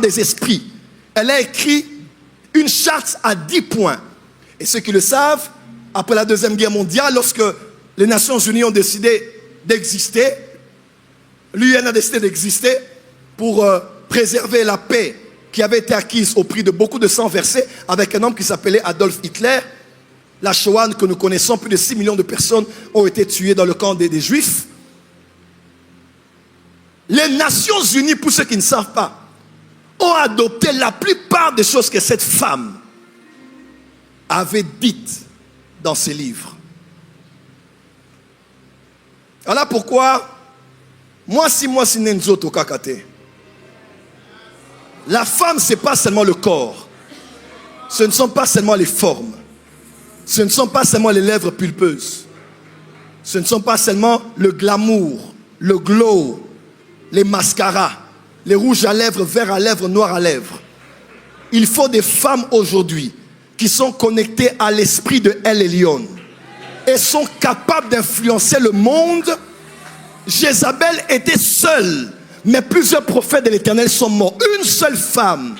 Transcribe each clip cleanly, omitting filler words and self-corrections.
des esprits. Elle a écrit une charte à 10 points. Et ceux qui le savent, après la Deuxième Guerre mondiale, lorsque les Nations Unies ont décidé d'exister, l'UN a décidé d'exister pour préserver la paix qui avait été acquise au prix de beaucoup de sang versé avec un homme qui s'appelait Adolf Hitler. La Shoah que nous connaissons, plus de 6 millions de personnes ont été tuées dans le camp des Juifs. Les Nations Unies, pour ceux qui ne savent pas, ont adopté la plupart des choses que cette femme avait dites dans ses livres. Voilà pourquoi, moi si Nenzoto Kakate, la femme, ce n'est pas seulement le corps, ce ne sont pas seulement les formes, ce ne sont pas seulement les lèvres pulpeuses, ce ne sont pas seulement le glamour, le glow, les mascaras, les rouges à lèvres, verts à lèvres, noirs à lèvres. Il faut des femmes aujourd'hui qui sont connectées à l'esprit de El Elyon et sont capables d'influencer le monde. Jézabel était seule, mais plusieurs prophètes de l'Éternel sont morts. Une seule femme.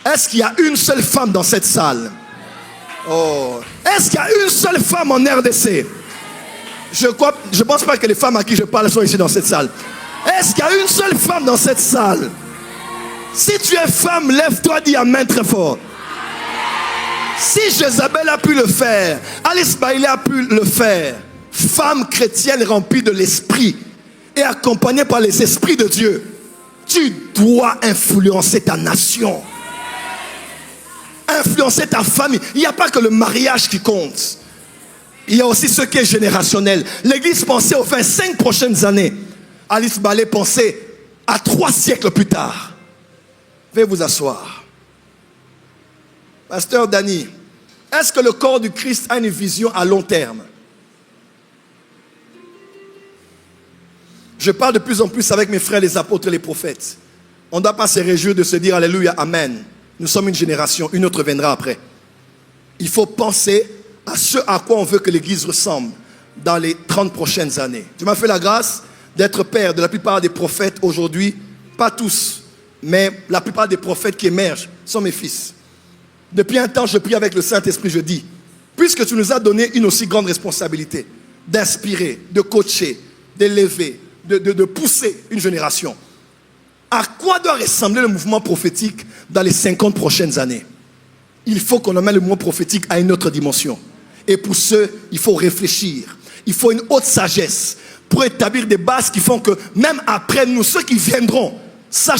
Est-ce qu'il y a une seule femme dans cette salle? Oh. Est-ce qu'il y a une seule femme en RDC? Je ne pense pas que les femmes à qui je parle sont ici dans cette salle. Est-ce qu'il y a une seule femme dans cette salle? Si tu es femme, lève-toi, dis amen très fort. Si Jézabel a pu le faire, Alice Bailey a pu le faire, femme chrétienne remplie de l'esprit et accompagnée par les esprits de Dieu, tu dois influencer ta nation, influencer ta famille. Il n'y a pas que le mariage qui compte, il y a aussi ce qui est générationnel. L'église pensait aux 25 prochaines années. Alice Bailey pensait à 3 siècles plus tard. Veuillez vous asseoir. Pasteur Dani, est-ce que le corps du Christ a une vision à long terme? Je parle de plus en plus avec mes frères les apôtres et les prophètes. On ne doit pas se réjouir de se dire Alléluia, Amen. Nous sommes une génération, une autre viendra après. Il faut penser à ce à quoi on veut que l'Église ressemble dans les 30 prochaines années. Dieu m'a fait la grâce d'être père de la plupart des prophètes aujourd'hui. Pas tous, mais la plupart des prophètes qui émergent sont mes fils. Depuis un temps, je prie avec le Saint-Esprit, je dis, puisque tu nous as donné une aussi grande responsabilité d'inspirer, de coacher, d'élever, de pousser une génération, à quoi doit ressembler le mouvement prophétique dans les 50 prochaines années? Il faut qu'on emmène le mouvement prophétique à une autre dimension. Et pour ce, il faut réfléchir. Il faut une haute sagesse pour établir des bases qui font que même après nous, ceux qui viendront, sachent